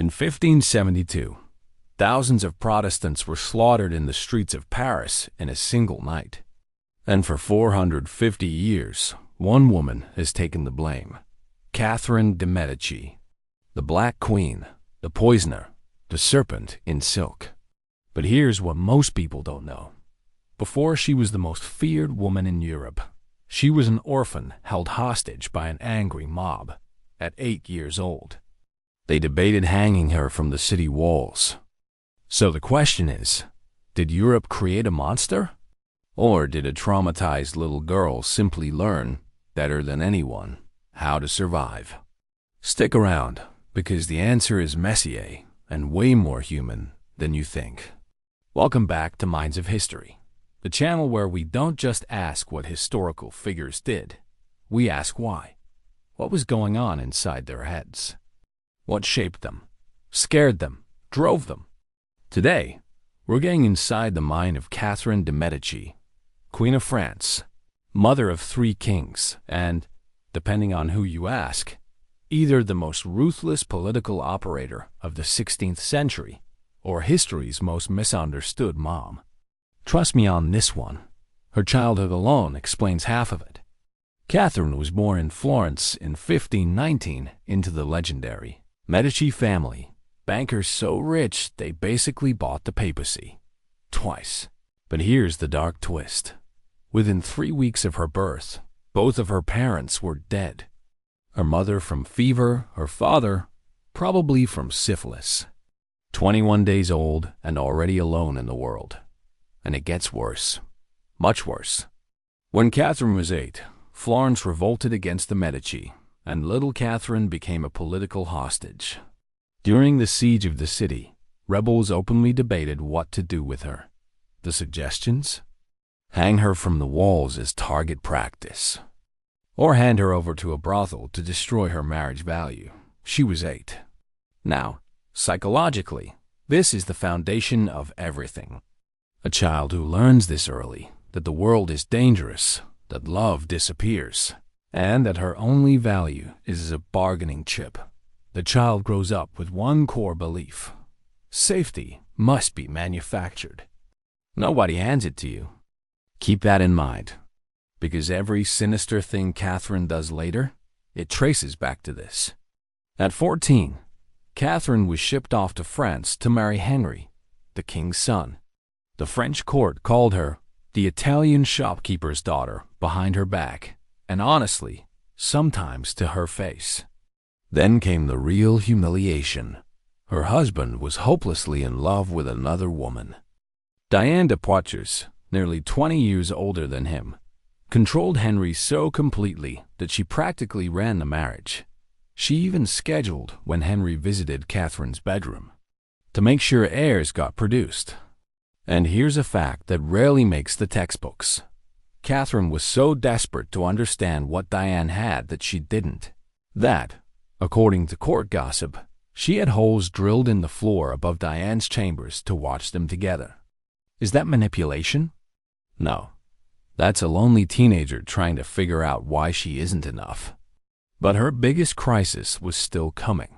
In 1572, thousands of Protestants were slaughtered in the streets of Paris in a single night. And for 450 years, one woman has taken the blame. Catherine de Medici, the Black Queen, the poisoner, the serpent in silk. But here's what most people don't know. Before she was the most feared woman in Europe, she was an orphan held hostage by an angry mob at 8 years old. They debated hanging her from the city walls. So the question is, did Europe create a monster? Or did a traumatized little girl simply learn, better than anyone, how to survive? Stick around, because the answer is messier and way more human than you think. Welcome back to Minds of History, the channel where we don't just ask what historical figures did, we ask why. What was going on inside their heads? What shaped them, scared them, drove them? Today, we're getting inside the mind of Catherine de Medici, Queen of France, mother of 3 kings, and, depending on who you ask, either the most ruthless political operator of the 16th century or history's most misunderstood mom. Trust me on this one. Her childhood alone explains half of it. Catherine was born in Florence in 1519 into the legendary Medici family, bankers so rich they basically bought the papacy. Twice. But here's the dark twist. Within 3 weeks of her birth, both of her parents were dead. Her mother from fever, her father probably from syphilis. 21 days old and already alone in the world. And it gets worse. Much worse. When Catherine was 8, Florence revolted against the Medici, and little Catherine became a political hostage. During the siege of the city, rebels openly debated what to do with her. The suggestions? Hang her from the walls as target practice. Or hand her over to a brothel to destroy her marriage value. She was 8. Now, psychologically, this is the foundation of everything. A child who learns this early, that the world is dangerous, that love disappears, and that her only value is as a bargaining chip. The child grows up with one core belief. Safety must be manufactured. Nobody hands it to you. Keep that in mind, because every sinister thing Catherine does later, it traces back to this. At 14, Catherine was shipped off to France to marry Henry, the king's son. The French court called her the Italian shopkeeper's daughter behind her back, and honestly, sometimes to her face. Then came the real humiliation. Her husband was hopelessly in love with another woman. Diane de Poitiers, nearly 20 years older than him, controlled Henry so completely that she practically ran the marriage. She even scheduled when Henry visited Catherine's bedroom to make sure heirs got produced. And here's a fact that rarely makes the textbooks. Catherine was so desperate to understand what Diane had that she didn't. That, according to court gossip, she had holes drilled in the floor above Diane's chambers to watch them together. Is that manipulation? No. That's a lonely teenager trying to figure out why she isn't enough. But her biggest crisis was still coming,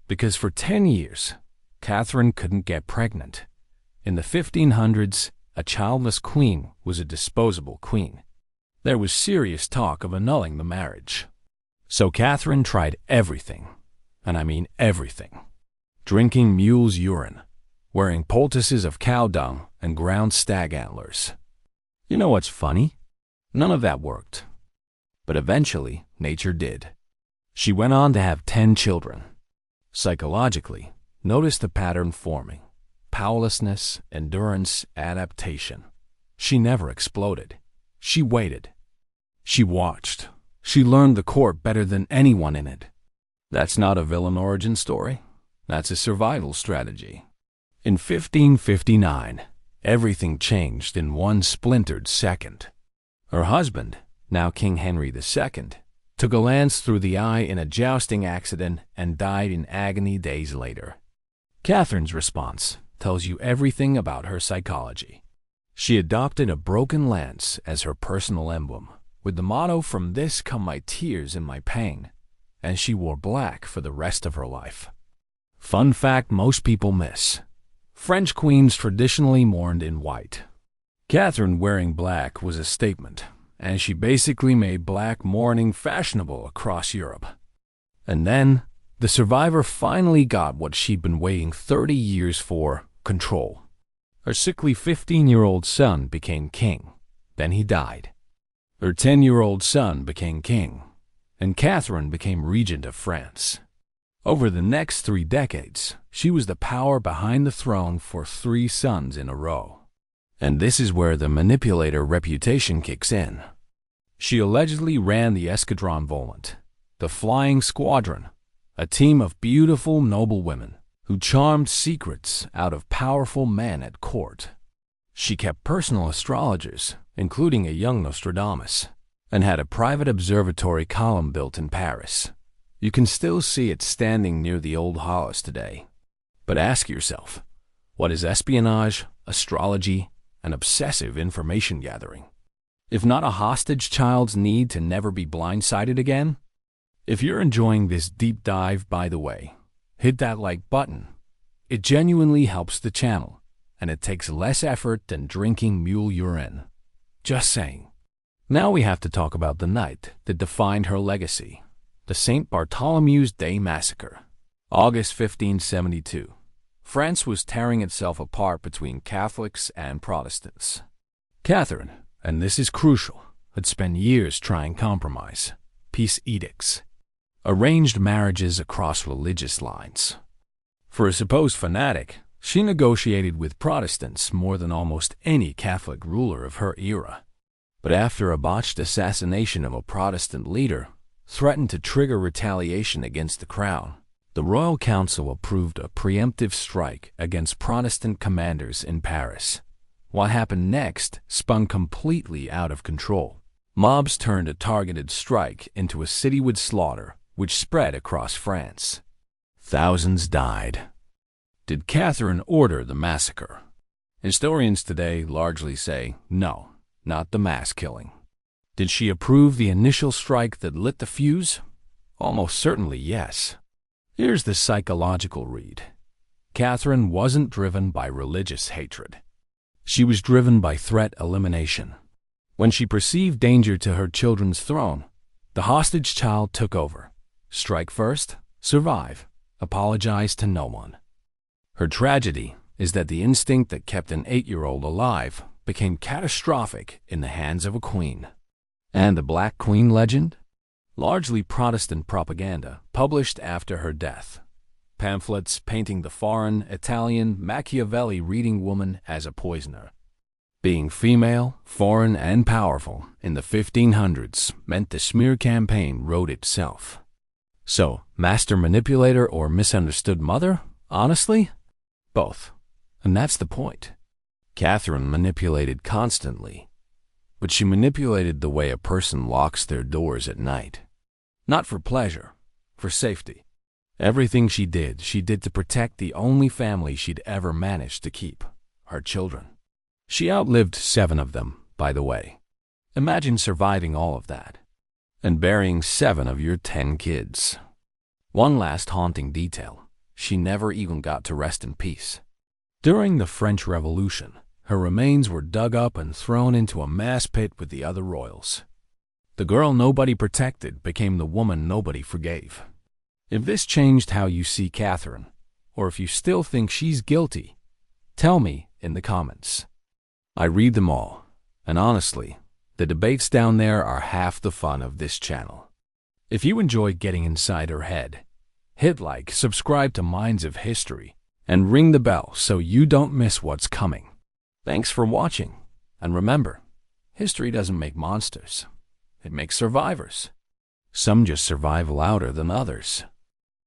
because for 10 years, Catherine couldn't get pregnant. In the 1500s, a childless queen was a disposable queen. There was serious talk of annulling the marriage. So Catherine tried everything, and I mean everything. Drinking mule's urine, wearing poultices of cow dung and ground stag antlers. You know what's funny? None of that worked. But eventually, nature did. She went on to have 10 children. Psychologically, notice the pattern forming. Powerlessness, endurance, adaptation. She never exploded. She waited. She watched. She learned the court better than anyone in it. That's not a villain origin story. That's a survival strategy. In 1559, everything changed in one splintered second. Her husband, now King Henry II, took a lance through the eye in a jousting accident and died in agony days later. Catherine's response tells you everything about her psychology. She adopted a broken lance as her personal emblem, with the motto, "From this come my tears and my pain," and she wore black for the rest of her life. Fun fact most people miss. French queens traditionally mourned in white. Catherine wearing black was a statement, and she basically made black mourning fashionable across Europe. And then, the survivor finally got what she'd been waiting 30 years for: control. Her sickly 15-year-old son became king. Then he died. Her 10-year-old son became king, and Catherine became regent of France. Over the next 3 decades, she was the power behind the throne for 3 sons in a row. And this is where the manipulator reputation kicks in. She allegedly ran the Escadron Volant, the Flying Squadron, a team of beautiful noble women who charmed secrets out of powerful men at court. She kept personal astrologers, including a young Nostradamus, and had a private observatory column built in Paris. You can still see it standing near the old halls today. But ask yourself, what is espionage, astrology, and obsessive information gathering? If not a hostage child's need to never be blindsided again? If you're enjoying this deep dive, by the way, hit that like button. It genuinely helps the channel, and it takes less effort than drinking mule urine. Just saying. Now we have to talk about the night that defined her legacy, the St. Bartholomew's Day Massacre. August 1572. France was tearing itself apart between Catholics and Protestants. Catherine, and this is crucial, had spent years trying compromise, peace edicts, arranged marriages across religious lines. For a supposed fanatic, she negotiated with Protestants more than almost any Catholic ruler of her era. But after a botched assassination of a Protestant leader threatened to trigger retaliation against the crown, the Royal Council approved a preemptive strike against Protestant commanders in Paris. What happened next spun completely out of control. Mobs turned a targeted strike into a citywide slaughter, which spread across France. Thousands died. Did Catherine order the massacre? Historians today largely say no, not the mass killing. Did she approve the initial strike that lit the fuse? Almost certainly yes. Here's the psychological read. Catherine wasn't driven by religious hatred. She was driven by threat elimination. When she perceived danger to her children's throne, the hostage child took over. Strike first, survive, apologize to no one. Her tragedy is that the instinct that kept an 8-year-old alive became catastrophic in the hands of a queen. And the Black Queen legend? Largely Protestant propaganda published after her death. Pamphlets painting the foreign, Italian, Machiavelli-reading woman as a poisoner. Being female, foreign, and powerful in the 1500s meant the smear campaign wrote itself. So, master manipulator or misunderstood mother? Honestly? Both. And that's the point. Catherine manipulated constantly, but she manipulated the way a person locks their doors at night. Not for pleasure, for safety. Everything she did to protect the only family she'd ever managed to keep, her children. She outlived 7 of them, by the way. Imagine surviving all of that, and burying 7 of your 10 kids. One last haunting detail, she never even got to rest in peace. During the French Revolution, her remains were dug up and thrown into a mass pit with the other royals. The girl nobody protected became the woman nobody forgave. If this changed how you see Catherine, or if you still think she's guilty, tell me in the comments. I read them all, and honestly, the debates down there are half the fun of this channel. If you enjoy getting inside her head, hit like, subscribe to Minds of History, and ring the bell so you don't miss what's coming. Thanks for watching, and remember, history doesn't make monsters. It makes survivors. Some just survive louder than others.